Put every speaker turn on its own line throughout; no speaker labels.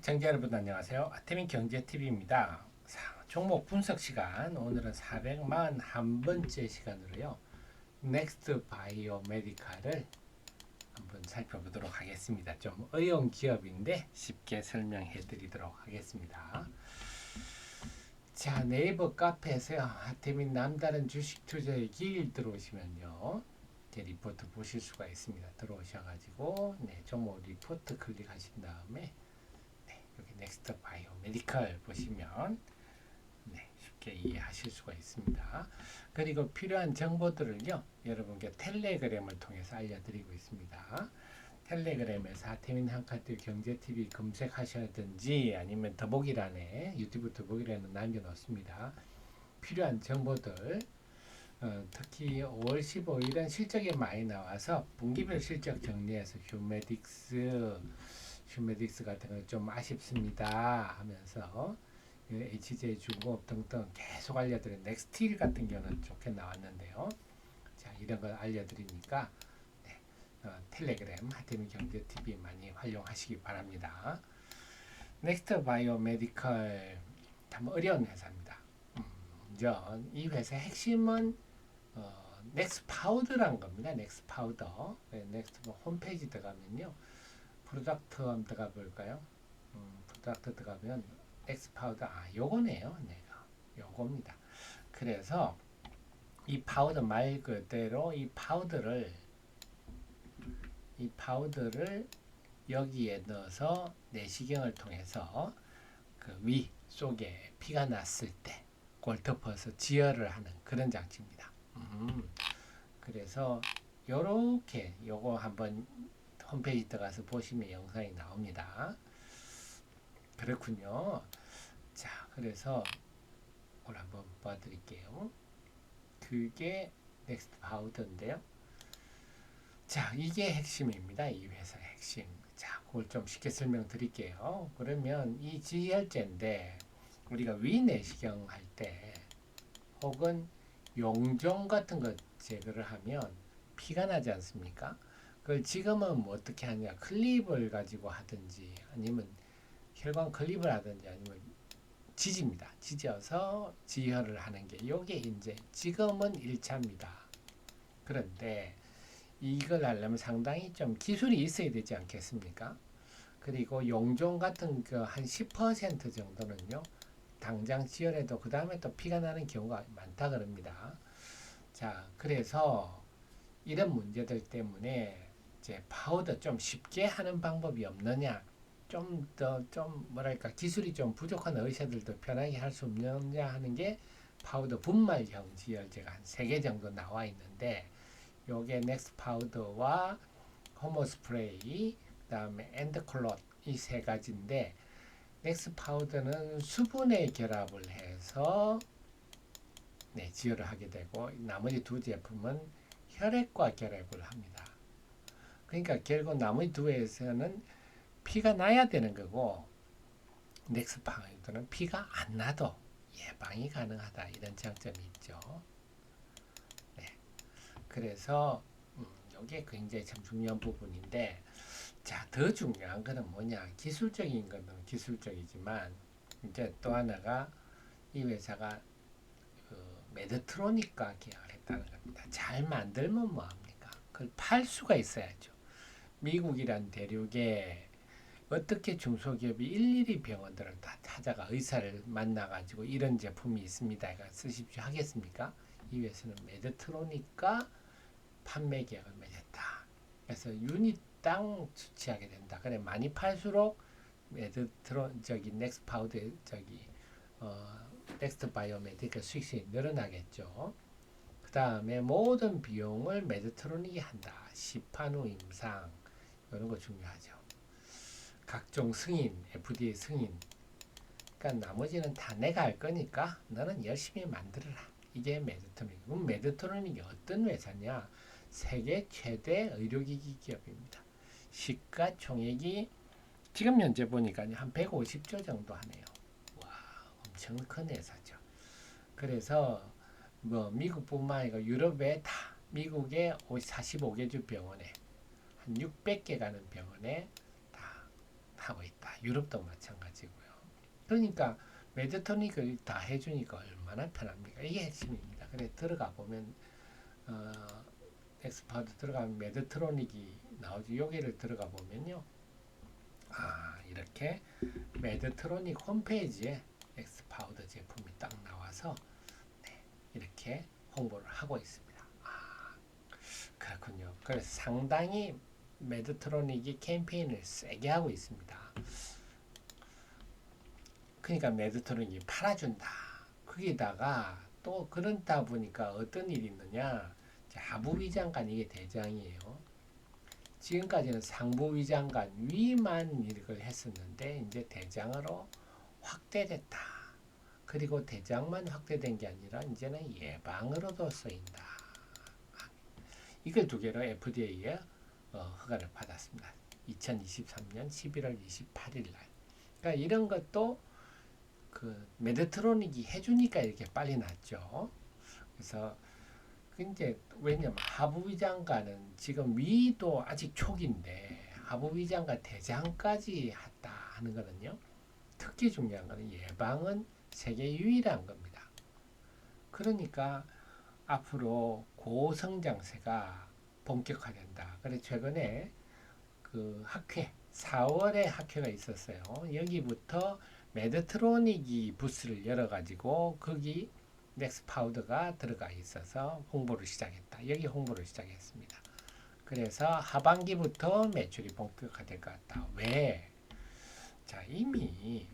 시청자 여러분 안녕하세요. 아태민 경제TV입니다. 종목 분석 시간, 오늘은 441번째 시간으로요. 넥스트 바이오메디칼을 한번 살펴보도록 하겠습니다. 좀 어려운 기업인데 쉽게 설명해 드리도록 하겠습니다. 자, 네이버 카페에서요. 아태민 남다른 주식 투자의 길 들어오시면요. 제 리포트 보실 수가 있습니다. 들어오셔가지고 종목 리포트 클릭하신 다음에 여기 넥스트 바이오 메디컬 보시면 쉽게 이해하실 수가 있습니다. 그리고 필요한 정보들을요 여러분께 텔레그램을 통해서 알려드리고 있습니다. 텔레그램에서 하태민 한카트 경제TV 검색하셔야든지 아니면 더보기란에 유튜브 더보기란에 남겨놓습니다. 필요한 정보들 특히 5월 15일은 실적이 많이 나와서 분기별 실적 정리해서 휴메딕스 같은 거 좀 아쉽습니다 하면서 HJ 중공업 등등 계속 알려드린 넥스틸 같은 경우는 좋게 나왔는데요. 자, 이런 걸 알려드리니까 텔레그램 하태민 경제TV 많이 활용하시기 바랍니다. 넥스트 바이오 메디컬 참 어려운 회사입니다. 이 회사의 핵심은 넥스 파우더란 겁니다. 넥스 파우더. 넥스트 홈페이지 들어가면요. 프로덕트 한번 들어가 볼까요? 프로덕트 들어가면 엑스 파우더 요거네요. 요겁니다. 그래서 이 파우더 말 그대로 이 파우더를 여기에 넣어서 내시경을 통해서 그 위 속에 피가 났을 때 그걸 덮어서 지혈을 하는 그런 장치입니다. 그래서 요렇게 요거 한번 홈페이지 들어가서 보시면 영상이 나옵니다. 그렇군요. 자, 그래서 오늘 한번 봐드릴게요. 그게 넥스트 파우더인데요. 자, 이게 핵심입니다. 이 회사의 핵심. 자, 그걸 좀 쉽게 설명드릴게요. 그러면 이 지혈제인데 우리가 위내시경 할 때 혹은 용종 같은 거 제거를 하면 피가 나지 않습니까? 그걸 지금은 뭐 어떻게 하냐, 클립을 가지고 하든지 아니면 혈관 클립을 하든지 아니면 지집니다. 지져서 지혈을 하는 게 요게 이제 지금은 1차입니다. 그런데 이걸 하려면 상당히 좀 기술이 있어야 되지 않겠습니까? 그리고 용종 같은 그 한 10% 정도는요 당장 지혈해도 그 다음에 또 피가 나는 경우가 많다 그럽니다. 자, 그래서 이런 문제들 때문에 이제 파우더 좀 쉽게 하는 방법이 없느냐, 좀 뭐랄까 기술이 좀 부족한 의사들도 편하게 할 수 없느냐 하는 게 파우더 분말형 지혈제가 한 3개 정도 나와 있는데 요게 넥스 파우더와 호모 스프레이 그다음에 엔드클롯 이 3가지인데 넥스 파우더는 수분의 결합을 해서 지혈을 하게 되고 나머지 2 제품은 혈액과 결합을 합니다. 그러니까 결국 나머지 2에서는 피가 나야 되는 거고 넥스 파우더는 피가 안 나도 예방이 가능하다 이런 장점이 있죠. 그래서 이게 굉장히 참 중요한 부분인데 자, 더 중요한 거는 뭐냐, 기술적인 거는 기술적이지만 이제 또 하나가 이 회사가 메드트로닉과 계약을 했다는 겁니다. 잘 만들면 뭐합니까? 그걸 팔 수가 있어야죠. 미국이란 대륙에 어떻게 중소기업이 일일이 병원들을 다 찾아가 의사를 만나가지고 이런 제품이 있습니다. 쓰십시오 하겠습니까? 이 회사는 메드트로닉과 판매 계약을 맺었다. 그래서 유닛당 수취하게 된다. 그래 많이 팔수록 넥스 파우더 넥스트 바이오메디컬 수익성이 늘어나겠죠. 그 다음에 모든 비용을 메드트로닉이 한다. 시판 후 임상 이런 거 중요하죠. 각종 승인, FDA 승인. 그러니까 나머지는 다 내가 할 거니까 너는 열심히 만들어라. 이게 메드트로닉. 그럼 메드트로닉이 어떤 회사냐? 세계 최대 의료기기 기업입니다. 시가총액이 지금 현재 보니까 한 150조 정도 하네요. 와, 엄청 큰 회사죠. 그래서 뭐 미국뿐만 아니라 유럽에 다 미국의 45개 주 병원에 한 600개 가는 병원에 다 하고 있다. 유럽도 마찬가지고요. 그러니까 매드토닉을 다 해주니까 얼마나 편합니까? 이게 핵심입니다. 그래 들어가 보면 엑스파우더 들어가면 매드트로닉이 나오죠. 여기를 들어가 보면요. 이렇게 매드트로닉 홈페이지에 엑스파우더 제품이 딱 나와서 이렇게 홍보를 하고 있습니다. 그렇군요. 그래서 상당히 매드트로닉이 캠페인을 세게 하고 있습니다. 그러니까 매드트로닉이 팔아준다. 거기다가 또 그런다 보니까 어떤 일이 있느냐. 하부위장관 이게 대장이에요. 지금까지는 상부위장관 위만 이걸 했었는데 이제 대장으로 확대됐다. 그리고 대장만 확대된 게 아니라 이제는 예방으로도 쓰인다. 이걸 두 개로 FDA에 허가를 받았습니다. 2023년 11월 28일 날. 그러니까 이런 것도 그 매드트로닉이 해주니까 이렇게 빨리 났죠. 그래서 이제 왜냐면 하부위장관은 지금 위도 아직 초기인데 하부위장관 대장까지 했다 하는 거는요. 특히 중요한 거는 예방은 세계 유일한 겁니다. 그러니까 앞으로 고성장세가 본격화된다. 그래서 최근에 그 학회 4월에 학회가 있었어요. 여기부터 매드트로닉이 부스를 열어가지고 거기 넥스파우더가 들어가 있어서 홍보를 시작했다. 여기 홍보를 시작했습니다. 그래서 하반기부터 매출이 본격화될 것 같다. 왜? 자, 이미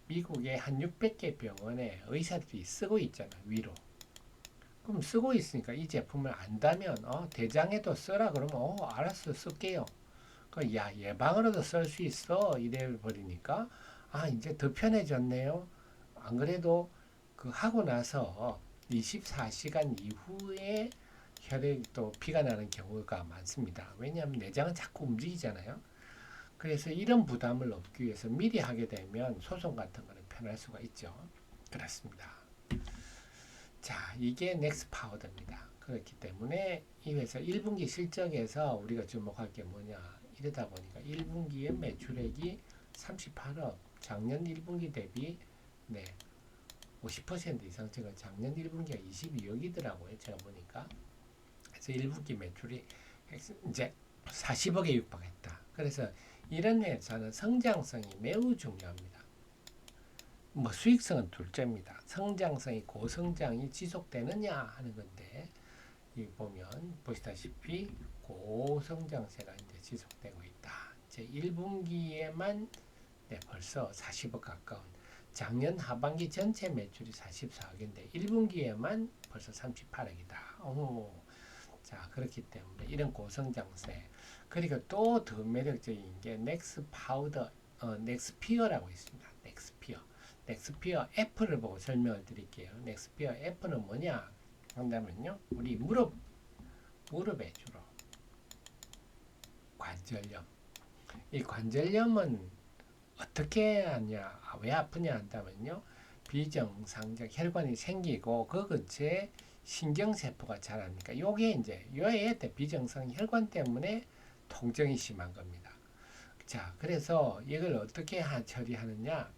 미국의 한 600개 병원에 의사들이 쓰고 있잖아. 위로. 그럼 쓰고 있으니까 이 제품을 안다면 대장에도 쓰라 그러면 알았어 쓸게요. 야 예방으로도 쓸 수 있어 이래 버리니까 이제 더 편해졌네요. 안 그래도 그 하고 나서 24시간 이후에 혈액도 피가 나는 경우가 많습니다. 왜냐하면 내장은 자꾸 움직이잖아요. 그래서 이런 부담을 없기 위해서 미리 하게 되면 소송 같은 거는 편할 수가 있죠. 그렇습니다. 자, 이게 넥스파우더입니다. 그렇기 때문에 이 회사 1분기 실적에서 우리가 주목할 게 뭐냐. 이러다 보니까 1분기의 매출액이 38억, 작년 1분기 대비 50% 이상 증가, 작년 1분기가 22억이더라고요. 제가 보니까. 그래서 1분기 매출이 이제 40억에 육박했다. 그래서 이런 회사는 성장성이 매우 중요합니다. 수익성은 둘째입니다. 성장성이 고성장이 지속되느냐 하는 건데 이 보면 보시다시피 고성장세가 이제 지속되고 있다. 이제 1분기에만 벌써 40억 가까운 작년 하반기 전체 매출이 44억인데 1분기에만 벌써 38억이다. 자, 그렇기 때문에 이런 고성장세 그리고 또 더 매력적인 게 넥스파우더 넥스피어라고 있습니다. 넥스피어 F를 보고 설명을 드릴게요. 넥스피어 F는 뭐냐 한다면요. 우리 무릎에 주로 관절염. 이 관절염은 어떻게 하냐, 왜 아프냐 한다면요. 비정상적 혈관이 생기고 그 근처에 신경세포가 자라니까 요게 이제 요에 비정상 혈관 때문에 통증이 심한 겁니다. 자, 그래서 이걸 어떻게 처리하느냐.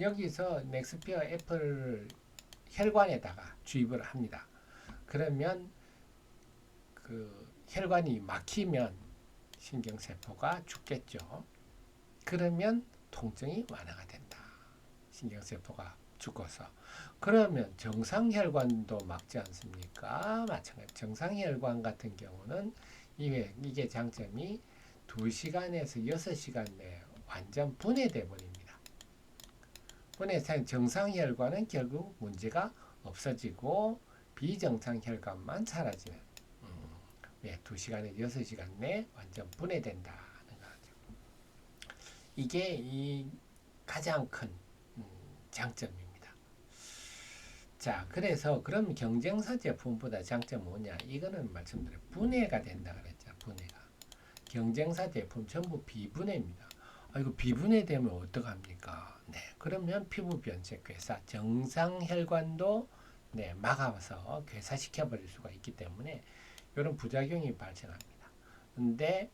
여기서 넥스피어 F를 혈관에다가 주입을 합니다. 그러면 그 혈관이 막히면 신경세포가 죽겠죠. 그러면 통증이 완화가 된다. 신경세포가 죽어서. 그러면 정상혈관도 막지 않습니까? 마찬가지. 정상혈관 같은 경우는 이게 장점이 2시간에서 6시간 내에 완전 분해돼 버립니다. 분해된 정상혈관은 결국 문제가 없어지고 비정상혈관만 사라지는 2시간에서 6시간 내에 완전 분해된다는 거죠. 이게 이 가장 큰 장점입니다. 자, 그래서 그럼 경쟁사 제품보다 장점 뭐냐? 이거는 말씀드려 분해가 된다 그랬죠. 분해가. 경쟁사 제품 전부 비분해입니다. 이거 비분해되면 어떡합니까? 그러면 피부 변색 괴사, 정상혈관도 막아서 괴사시켜 버릴 수가 있기 때문에 이런 부작용이 발생합니다. 근데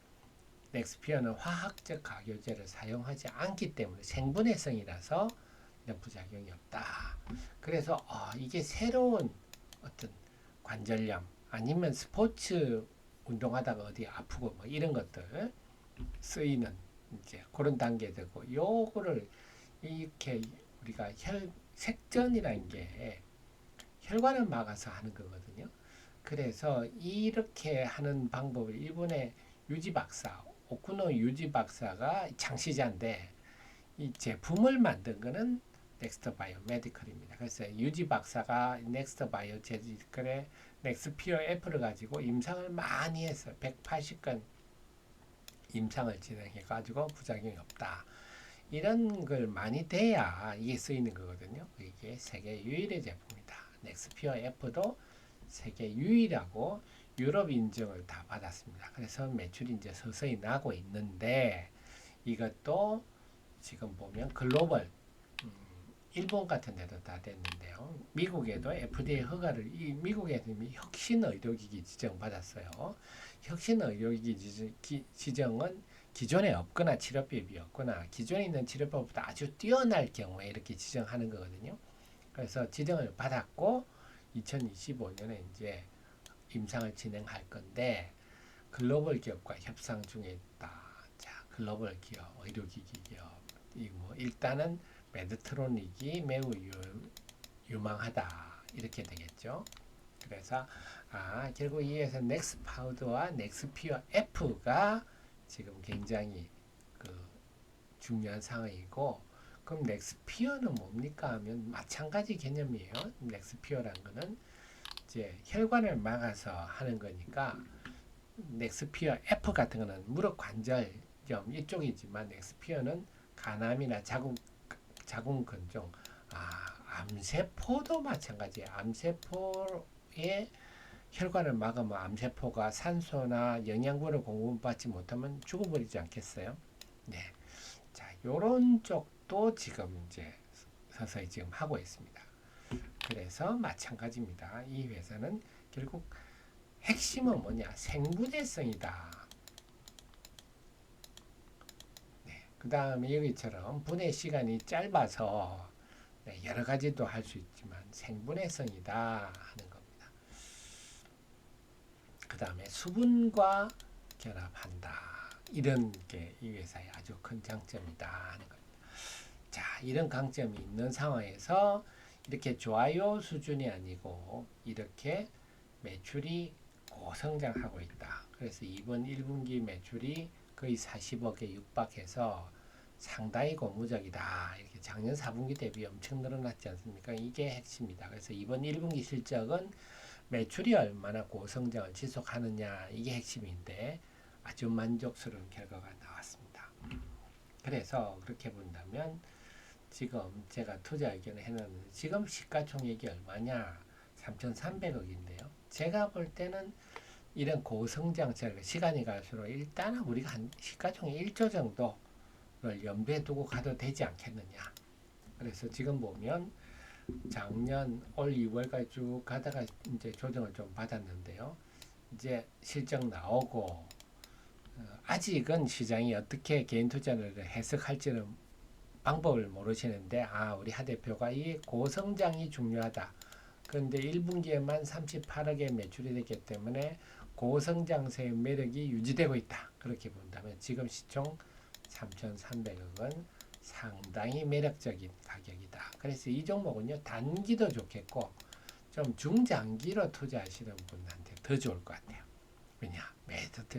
넥스피어는 화학적 가교제를 사용하지 않기 때문에 생분해성이라서 부작용이 없다. 그래서 이게 새로운 어떤 관절염 아니면 스포츠 운동하다가 어디 아프고 뭐 이런 것들 쓰이는 이제 그런 단계되고 요거를 이렇게 우리가 색전이라는 게 혈관을 막아서 하는 거거든요. 그래서 이렇게 하는 방법을 일본의 유지 박사, 오쿠노 유지 박사가 창시자인데 이 제품을 만든 거는 넥스트 바이오 메디컬입니다. 그래서 유지 박사가 넥스트 바이오 메디컬의 넥스피어 F를 가지고 임상을 많이 했어요. 180건 임상을 진행해 가지고 부작용이 없다. 이런 걸 많이 돼야 이게 쓰이는 거거든요. 이게 세계 유일의 제품이다. 넥스피어 F도 세계 유일하고 유럽 인증을 다 받았습니다. 그래서 매출이 이제 서서히 나고 있는데 이것도 지금 보면 글로벌 일본 같은 데도 다 됐는데요. 미국에도 FDA 허가를 미국에서 혁신 의료기기 지정 받았어요. 혁신 의료기기 지정은 기존에 없거나 치료법이 없거나 기존에 있는 치료법보다 아주 뛰어날 경우에 이렇게 지정하는 거거든요. 그래서 지정을 받았고 2025년에 이제 임상을 진행할 건데 글로벌 기업과 협상 중에 있다. 자, 글로벌 기업, 의료기기 기업. 뭐 일단은 메드트로닉이 매우 유망하다. 이렇게 되겠죠. 그래서 결국 이에서 넥스파우더와 넥스피어 F가 지금 굉장히 그 중요한 상황이고 그럼 넥스피어는 뭡니까 하면 마찬가지 개념이에요. 넥스피어라는 거는 이제 혈관을 막아서 하는 거니까 넥스피어 F 같은 거는 무릎 관절염 이쪽이지만 넥스피어는 간암이나 자궁 근종, 암세포도 마찬가지예요. 암세포의 혈관을 막으면 암세포가 산소나 영양분을 공급받지 못하면 죽어버리지 않겠어요? 네. 자, 요런 쪽도 지금 이제 서서히 지금 하고 있습니다. 그래서 마찬가지입니다. 이 회사는 결국 핵심은 뭐냐? 생분해성이다. 네. 그 다음에 여기처럼 분해 시간이 짧아서 여러 가지도 할 수 있지만 생분해성이다 하는 겁니다. 그 다음에 수분과 결합한다. 이런 게 이 회사의 아주 큰 장점이다 하는 겁니다. 자, 이런 강점이 있는 상황에서 이렇게 좋아요 수준이 아니고 이렇게 매출이 고성장하고 있다. 그래서 이번 1분기 매출이 거의 40억에 육박해서 상당히 고무적이다. 이렇게 작년 4분기 대비 엄청 늘어났지 않습니까? 이게 핵심이다. 그래서 이번 1분기 실적은 매출이 얼마나 고성장을 지속하느냐 이게 핵심인데 아주 만족스러운 결과가 나왔습니다. 그래서 그렇게 본다면 지금 제가 투자 의견을 해놨는데 지금 시가총액이 얼마냐? 3,300억인데요. 제가 볼 때는 이런 고성장세를 시간이 갈수록 일단 우리가 한 시가총액 1조 정도를 염두에 두고 가도 되지 않겠느냐. 그래서 지금 보면 작년 올 2월까지 쭉 가다가 이제 조정을 좀 받았는데요. 이제 실적 나오고 아직은 시장이 어떻게 개인 투자를 해석할지는 방법을 모르시는데 우리 하 대표가 이 고성장이 중요하다. 그런데 1분기에만 38억의 매출이 됐기 때문에 고성장세의 매력이 유지되고 있다. 그렇게 본다면 지금 시총 3,300억은 상당히 매력적인 가격이다. 그래서 이 종목은요 단기도 좋겠고 좀 중장기로 투자하시는 분한테 더 좋을 것 같아요. 왜냐?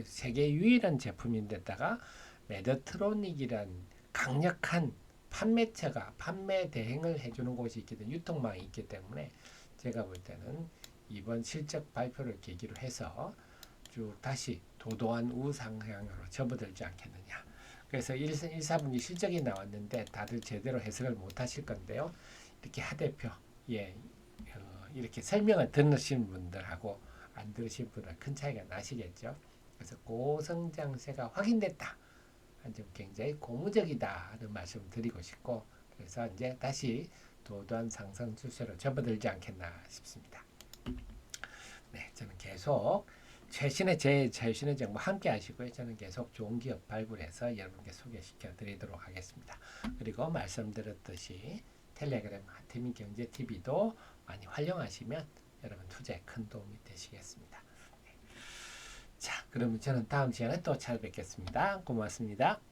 세계 유일한 제품인데다가 메드트로닉이란 강력한 판매처가 판매 대행을 해주는 곳이 있기 때문에 유통망이 있기 때문에 제가 볼 때는 이번 실적 발표를 계기로 해서 쭉 다시 도도한 우상향으로 접어들지 않겠느냐. 그래서 1, 4분기 실적이 나왔는데 다들 제대로 해석을 못 하실 건데요. 이렇게 하 대표 이렇게 설명을 들으신 분들하고 안 들으신 분은 큰 차이가 나시겠죠. 그래서 고성장세가 확인됐다. 좀 굉장히 고무적이다 하는 말씀을 드리고 싶고 그래서 이제 다시 도도한 상승 추세로 접어들지 않겠나 싶습니다. 네, 저는 계속 제 최신의 정보 함께 하시고요. 저는 계속 좋은 기업 발굴해서 여러분께 소개시켜 드리도록 하겠습니다. 그리고 말씀드렸듯이 텔레그램 하태민 경제 TV도 많이 활용하시면 여러분 투자에 큰 도움이 되시겠습니다. 자, 그러면 저는 다음 시간에 또 찾아뵙겠습니다. 고맙습니다.